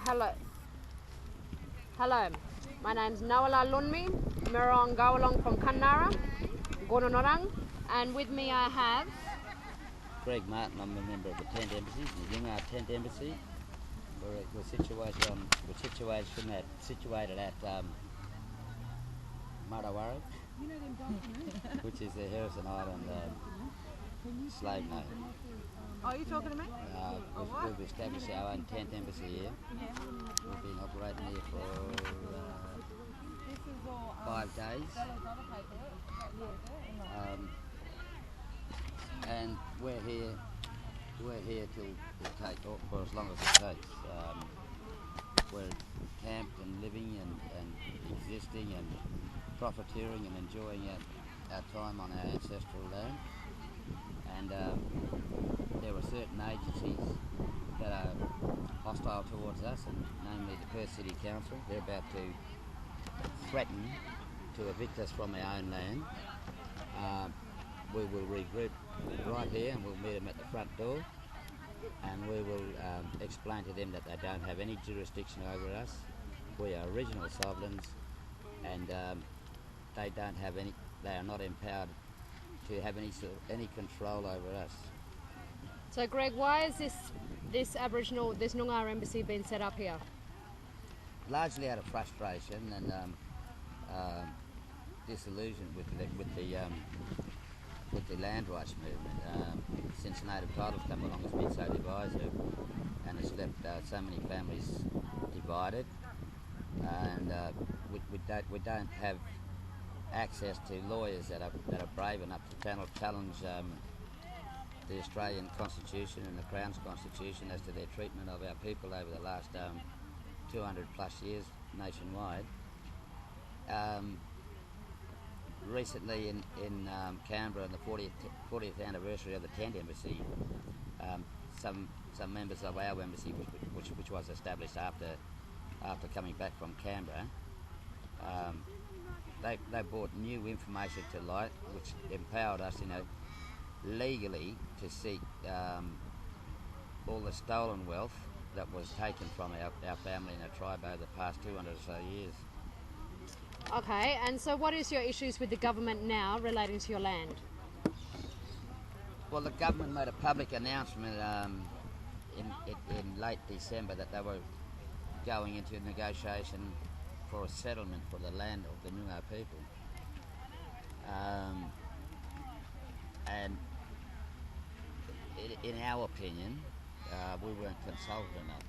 Hello. Hello. My name's Nawoola Loonmi, Mirong Gawalong from Kannara, Gononorang, and with me I have Greg Martin. I'm a member of the Tent Embassy, the Noongar Tent Embassy. We're situated at Marawara, which is the Heirisson Island slave name. Oh, are you talking to me? We've established our own tent embassy here. We've been operating here for 5 days. And we're here till it takes, for as long as it takes. We're camped and living and existing and profiteering and enjoying our time on our ancestral land. And there are certain agencies that are hostile towards us, and namely the Perth City Council. They're about to threaten to evict us from our own land. We will regroup right here and we'll meet them at the front door, and we will explain to them that they don't have any jurisdiction over us. We are original sovereigns, and they are not empowered to have any control over us. So Greg, why is this Noongar embassy been set up here? Largely out of frustration and disillusion with the land rights movement. Since native title's come along, it's been so divisive, and it's left so many families divided, and we don't have access to lawyers that are brave enough to challenge the Australian Constitution and the Crown's Constitution as to their treatment of our people over the last 200 plus years nationwide. Recently in Canberra, on the 40th anniversary of the Tent Embassy, some members of our embassy, which was established after coming back from Canberra, they brought new information to light, which empowered us, legally to seek all the stolen wealth that was taken from our family and our tribe over the past 200 or so years. Okay, and so what is your issues with the government now relating to your land? Well, the government made a public announcement in late December that they were going into a negotiation for a settlement for the land of the Noongar people. And in our opinion, we weren't consulted enough.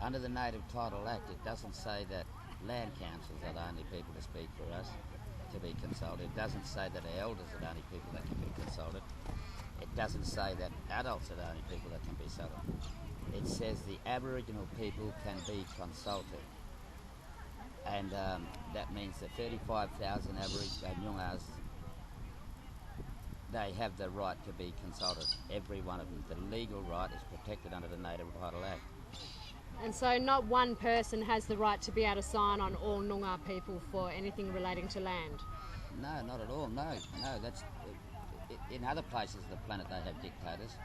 Under the Native Title Act, it doesn't say that land councils are the only people to speak for us, to be consulted. It doesn't say that our elders are the only people that can be consulted. It doesn't say that adults are the only people that can be consulted. It says the Aboriginal people can be consulted. And that means that 35,000 Aboriginal Noongars, they have the right to be consulted, every one of them. The legal right is protected under the Native Title Act. And so not one person has the right to be able to sign on all Noongar people for anything relating to land? No, not at all, no. That's in other places of the planet they have dictators.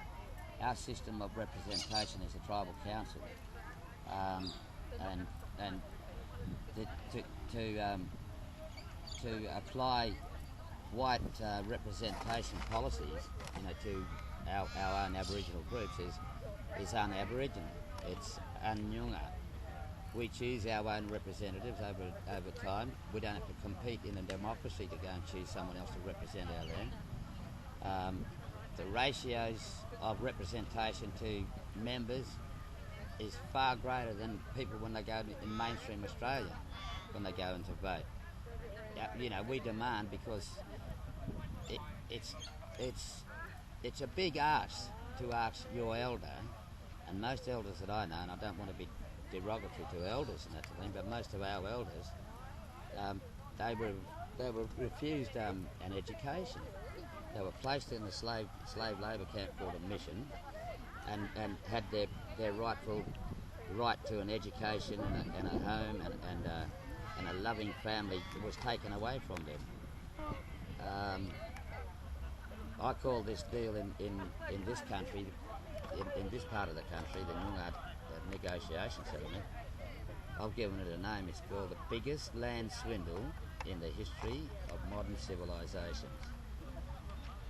Our system of representation is a tribal council. And to apply white representation policies, to our own Aboriginal groups is un-Aboriginal. It's un-Noongar. We choose our own representatives over time. We don't have to compete in a democracy to go and choose someone else to represent our land. The ratios of representation to members is far greater than people when they go in mainstream Australia, when they go in to vote. We demand, because it's a big ask to ask your elder, and most elders that I know, and I don't want to be derogatory to elders and that sort of thing, but most of our elders, they were refused an education. They were placed in a slave labour camp called a mission, and had their rightful right to an education and a home and a loving family that was taken away from them. I call this deal in this country, in this part of the country, the negotiation settlement. I've given it a name. It's called the biggest land swindle in the history of modern civilisations.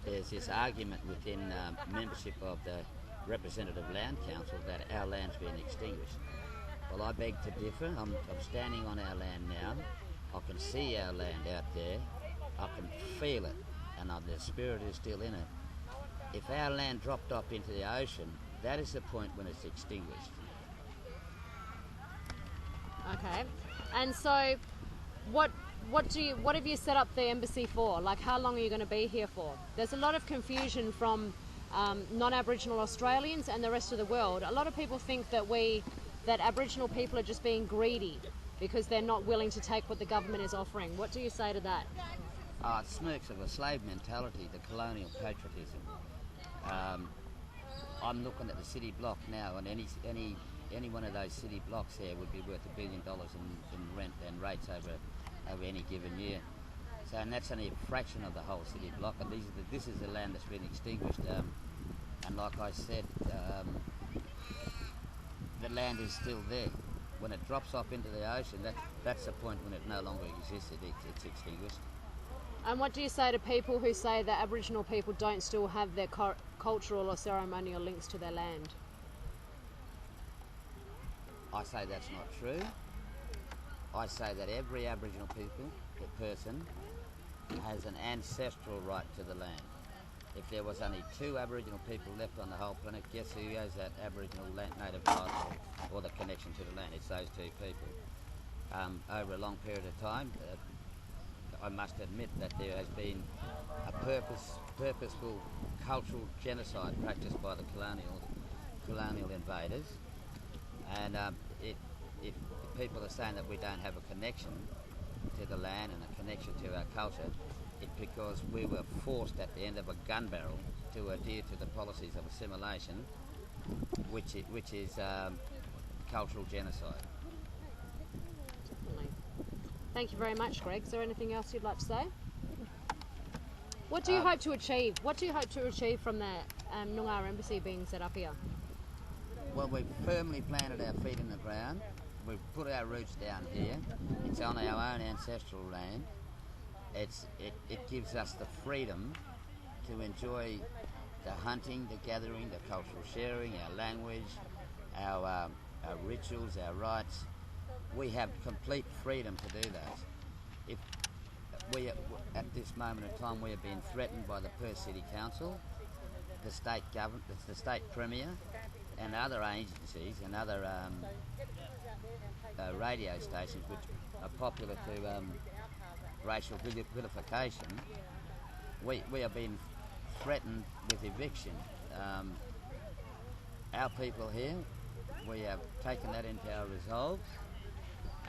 There's this argument within membership of the Representative Land Council that our land's been extinguished. Well, I beg to differ. I'm standing on our land now. I can see our land out there. I can feel it, and the spirit is still in it. If our land dropped off into the ocean, that is the point when it's extinguished. Okay. And so, what have you set up the embassy for? Like, how long are you going to be here for? There's a lot of confusion from non-Aboriginal Australians and the rest of the world. A lot of people think that Aboriginal people are just being greedy because they're not willing to take what the government is offering. What do you say to that? It smirks of a slave mentality, the colonial patriotism. I'm looking at the city block now, and any one of those city blocks here would be worth $1 billion in rent and rates over any given year. So, and that's only a fraction of the whole city block, and this is the land that's been extinguished. And like I said, the land is still there. When it drops off into the ocean, that's the point when it no longer exists. It's extinguished. And what do you say to people who say that Aboriginal people don't still have their cultural or ceremonial links to their land? I say that's not true. I say that every Aboriginal person has an ancestral right to the land. If there was only 2 Aboriginal people left on the whole planet, guess who has that Aboriginal native title or the connection to the land? It's those 2 people. Over a long period of time, I must admit that there has been a purposeful cultural genocide practiced by the colonial invaders, and if people are saying that we don't have a connection to the land and a connection to our culture, it's because we were forced at the end of a gun barrel to adhere to the policies of assimilation, which is cultural genocide. Definitely. Thank you very much, Greg. Is there anything else you'd like to say? What do you hope to achieve? What do you hope to achieve from the Noongar embassy being set up here? Well, we've firmly planted our feet in the ground. We've put our roots down here. It's on our own ancestral land. It gives us the freedom to enjoy the hunting, the gathering, the cultural sharing, our language, our rituals, our rites. We have complete freedom to do that. If we, at this moment in time, we are being threatened by the Perth City Council, the state government, the state premier, and other agencies and other radio stations which are popular to racial vilification. We are being threatened with eviction. Our people here, we have taken that into our resolves,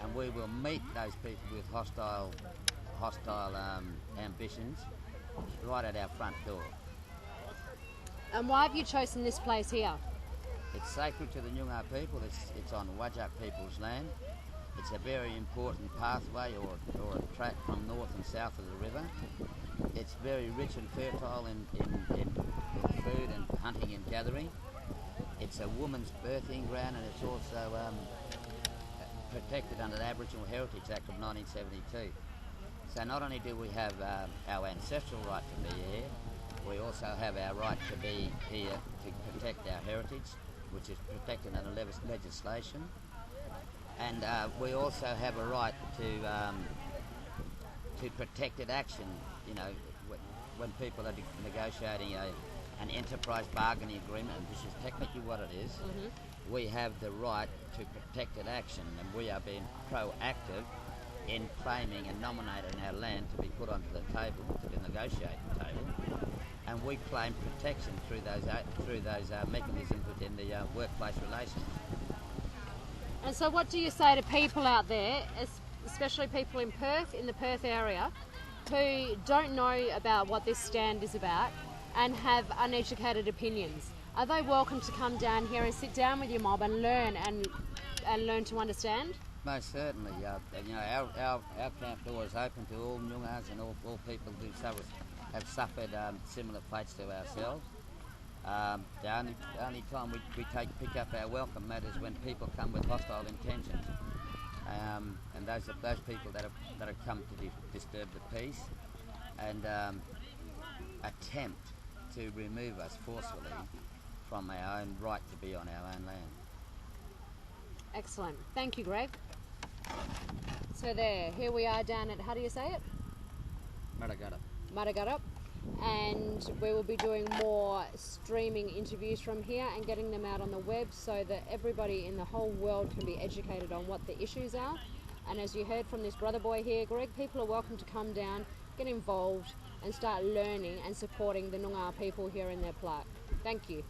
and we will meet those people with hostile ambitions right at our front door. And why have you chosen this place here? It's sacred to the Noongar people. It's on Whadjuk people's land. It's a very important pathway or a track from north and south of the river. It's very rich and fertile in food and hunting and gathering. It's a woman's birthing ground, and it's also protected under the Aboriginal Heritage Act of 1972. So not only do we have our ancestral right to be here, we also have our right to be here to protect our heritage, which is protected under legislation. And we also have a right to protected action. You know, when people are negotiating an enterprise bargaining agreement, and this is technically what it is, we have the right to protected action, and we are being proactive in claiming and nominating our land to be put onto the table, to the negotiating table, and we claim protection through those mechanisms within the workplace relations. And so what do you say to people out there, especially people in Perth, in the Perth area, who don't know about what this stand is about and have uneducated opinions? Are they welcome to come down here and sit down with your mob and learn learn to understand? Most certainly. You know, our camp door is open to all Noongars and all people who have suffered similar fates to ourselves. The only time we pick up our welcome mat is when people come with hostile intentions, and those people that have come to disturb the peace and attempt to remove us forcefully from our own right to be on our own land. Excellent. Thank you, Greg. So here we are down at, how do you say it? Maragarup. And we will be doing more streaming interviews from here and getting them out on the web so that everybody in the whole world can be educated on what the issues are. And as you heard from this brother boy here, Greg, people are welcome to come down, get involved and start learning and supporting the Noongar people here in their plaque. Thank you.